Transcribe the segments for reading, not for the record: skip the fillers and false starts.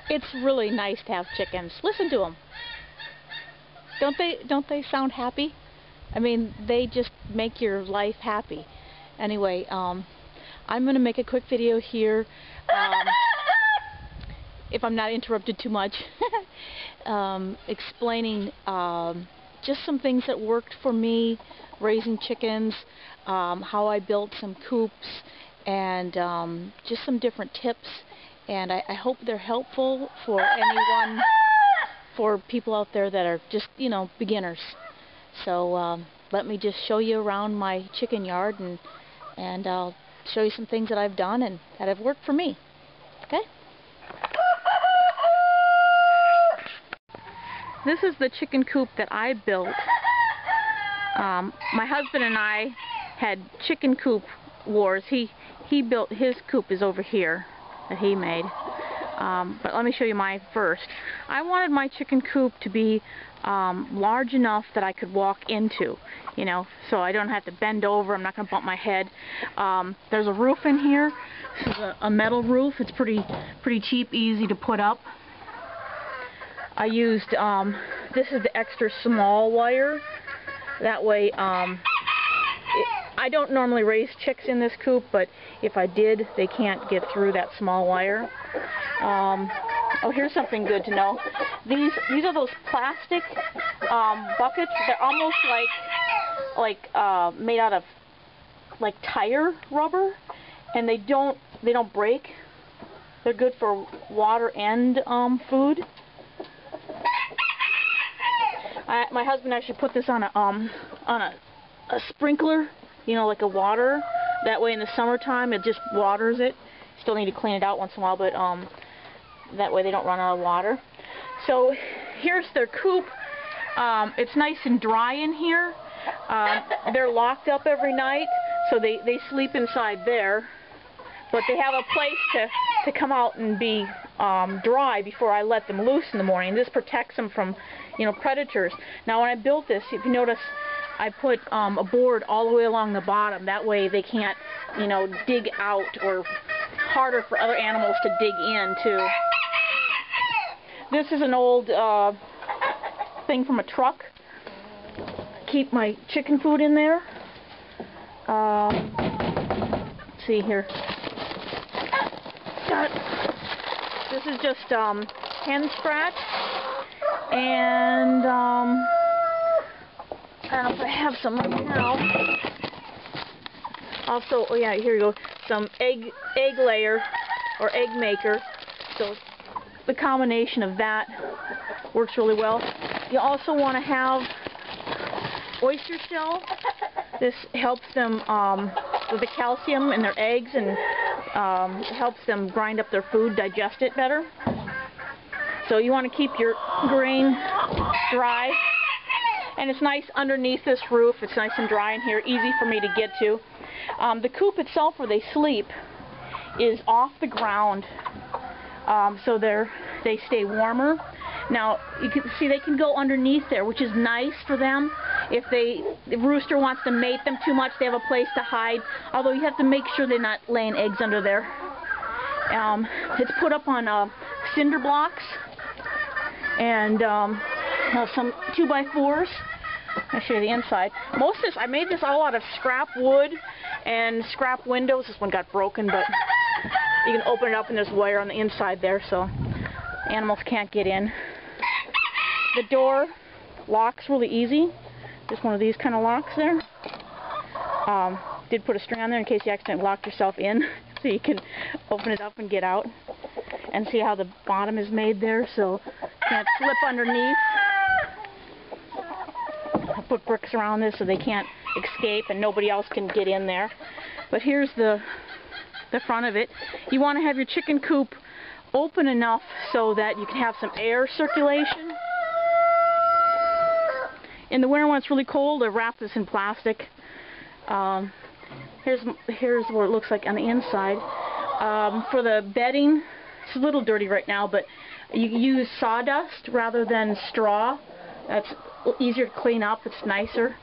It's really nice to have chickens. Listen to them. Don't they sound happy? I mean, they just make your life happy. Anyway, I'm going to make a quick video here, if I'm not interrupted too much, explaining just some things that worked for me raising chickens, how I built some coops, and just some different tips. And I hope they're helpful for anyone, for people out there that are just, you know, beginners. So let me just show you around my chicken yard, and I'll show you some things that I've done and that have worked for me. Okay? This is the chicken coop that I built. My husband and I had chicken coop wars. He built his coop is over here that he made. But let me show you mine first. I wanted my chicken coop to be large enough that I could walk into, you know, so I don't have to bend over. I'm not going to bump my head. There's a roof in here. This is a metal roof. It's pretty cheap, easy to put up. I used, this is the extra small wire. That way, I don't normally raise chicks in this coop, but if I did, they can't get through that small wire. Oh, here's something good to know. These are those plastic buckets. They're almost like made out of like tire rubber, and they don't break. They're good for water and food. My husband actually put this on a sprinkler, you know, like a water. That way in the summertime it just waters it. Still need to clean it out once in a while, but that way they don't run out of water. So here's their coop. It's nice and dry in here. They're locked up every night, so they sleep inside there. But they have a place to come out and be dry before I let them loose in the morning. This protects them from, you know, predators. Now when I built this, if you notice, I put a board all the way along the bottom. That way they can't, you know, dig out, or harder for other animals to dig into. This is an old thing from a truck. Keep my chicken food in there. Let's see here. This is just hen scratch, and I don't know if I have some right now. Also, oh yeah, here you go, some egg layer or egg maker. So the combination of that works really well. You also want to have oyster shell. This helps them with the calcium in their eggs, and helps them grind up their food, digest it better. So you want to keep your grain dry. And it's nice underneath this roof. It's nice and dry in here, easy for me to get to. The coop itself, where they sleep, is off the ground, so they stay warmer. Now you can see they can go underneath there, which is nice for them. If the rooster wants to mate them too much, they have a place to hide. Although you have to make sure they're not laying eggs under there. It's put up on cinder blocks and some 2x4s. I'll show you the inside. Most of this, I made this all out of scrap wood and scrap windows. This one got broken, but you can open it up and there's wire on the inside there, so animals can't get in. The door locks really easy. Just one of these kind of locks there. Did put a string on there in case you accidentally locked yourself in, so you can open it up and get out. And see how the bottom is made there, so you can't slip underneath. I put bricks around this so they can't escape and nobody else can get in there. But here's the front of it. You want to have your chicken coop open enough so that you can have some air circulation. In the winter when it's really cold, I wrap this in plastic. Here's what it looks like on the inside. For the bedding, it's a little dirty right now, but you use sawdust rather than straw. That's easier to clean up. It's nicer,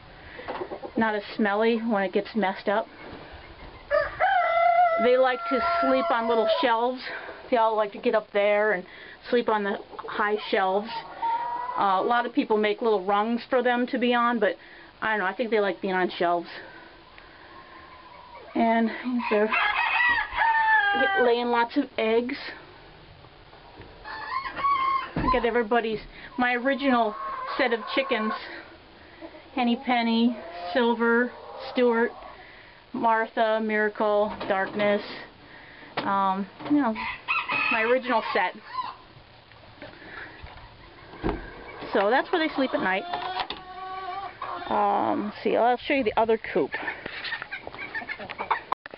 not as smelly when it gets messed up. They like to sleep on little shelves They all like to get up there and sleep on the high shelves. A lot of people make little rungs for them to be on, but I don't know, I think they like being on shelves. And they're laying lots of eggs. Look at my original set of chickens. Henny Penny, Silver, Stuart, Martha, Miracle, Darkness. You know, my original set. So that's where they sleep at night. Let's see, I'll show you the other coop.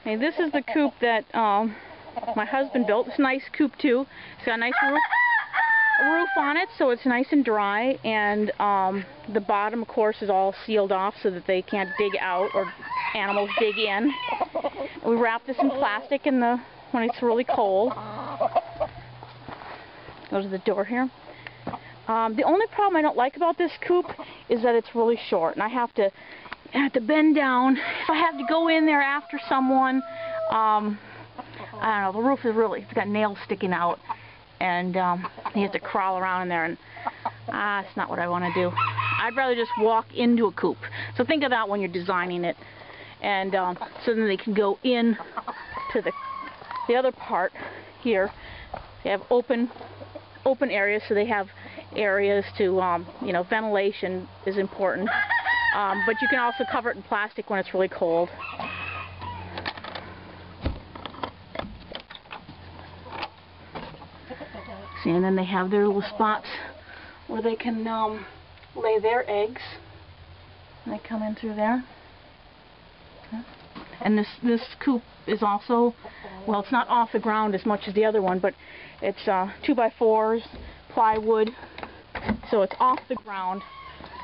Okay, this is the coop that my husband built. It's a nice coop too. It's got a nice roof on it, so it's nice and dry, and the bottom, of course, is all sealed off so that they can't dig out or animals dig in. We wrap this in plastic when it's really cold. Go to the door here. The only problem I don't like about this coop is that it's really short, and I have to bend down. If I have to go in there after someone, I don't know, the roof is it's got nails sticking out, and you have to crawl around in there, and it's not what I want to do. I'd rather just walk into a coop. So think of that when you're designing it, and so then they can go in to the other part here. They have open areas, so they have areas to, you know, ventilation is important. But you can also cover it in plastic when it's really cold. See, and then they have their little spots where they can lay their eggs. And they come in through there. And this coop is also, well, it's not off the ground as much as the other one, but it's 2x4s, plywood, so it's off the ground.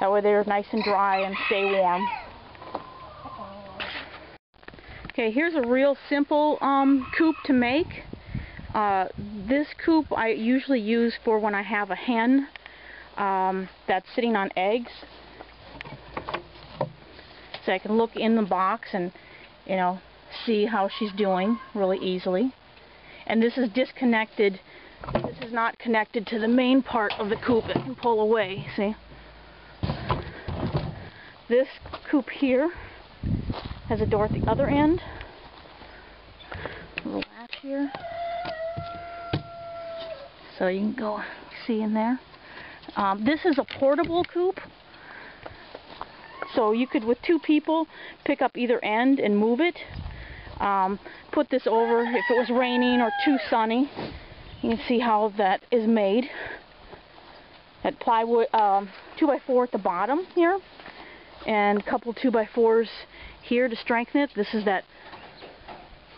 That way they're nice and dry and stay warm. Okay, here's a real simple coop to make. This coop I usually use for when I have a hen that's sitting on eggs. So I can look in the box and, you know, see how she's doing really easily. And this is disconnected. This is not connected to the main part of the coop that can pull away, see? This coop here has a door at the other end. A little latch here. So you can go see in there. This is a portable coop. So you could, with 2 people, pick up either end and move it. Put this over if it was raining or too sunny. You can see how that is made. That plywood, 2x4 at the bottom here, and a couple 2x4s here to strengthen it. This is that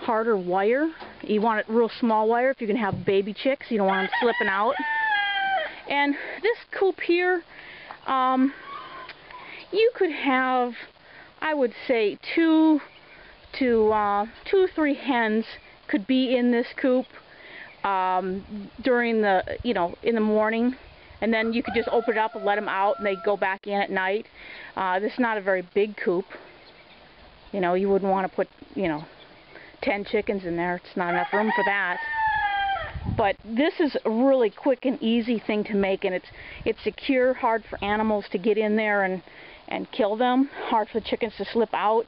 harder wire. You want it real small wire if you can have baby chicks. You don't want them slipping out. And this coop here, you could have, I would say, 2 to 3 hens could be in this coop during the, you know, in the morning, and then you could just open it up and let them out, and they go back in at night. This is not a very big coop. You know, you wouldn't want to put, you know, 10 chickens in there. It's not enough room for that. But this is a really quick and easy thing to make, and it's secure, hard for animals to get in there and kill them, hard for the chickens to slip out,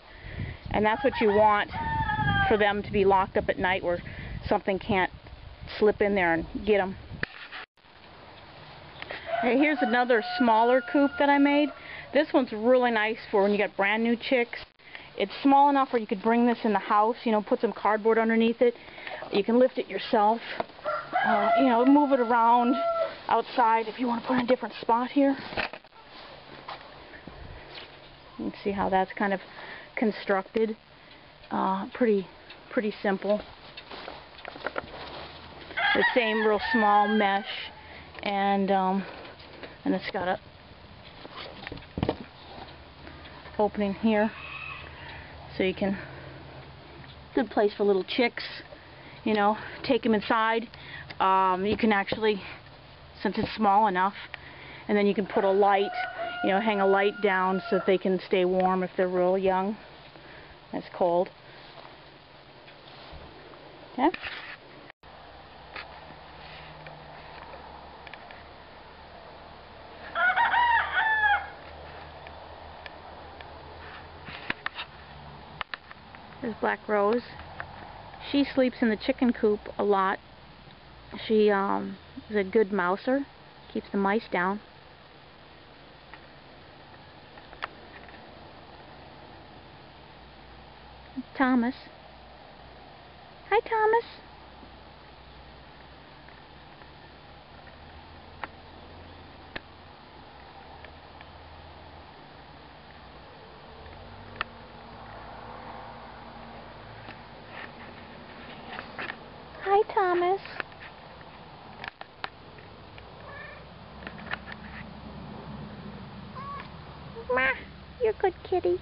and that's what you want, for them to be locked up at night where something can't slip in there and get them. Okay, here's another smaller coop that I made. This one's really nice for when you got brand new chicks. It's small enough where you could bring this in the house, you know, put some cardboard underneath it. You can lift it yourself, you know, move it around outside if you want to put it in a different spot here. You can see how that's kind of constructed. Pretty simple. The same real small mesh, and it's got a opening here, so you can, good place for little chicks, you know, take them inside. You can actually, since it's small enough, and then you can put a light, you know, hang a light down so that they can stay warm if they're real young. It's cold. Yeah. There's Black Rose. She sleeps in the chicken coop a lot. She is a good mouser. Keeps the mice down. Thomas. Hi, Thomas. Hi, Thomas. Ma, you're a good kitty.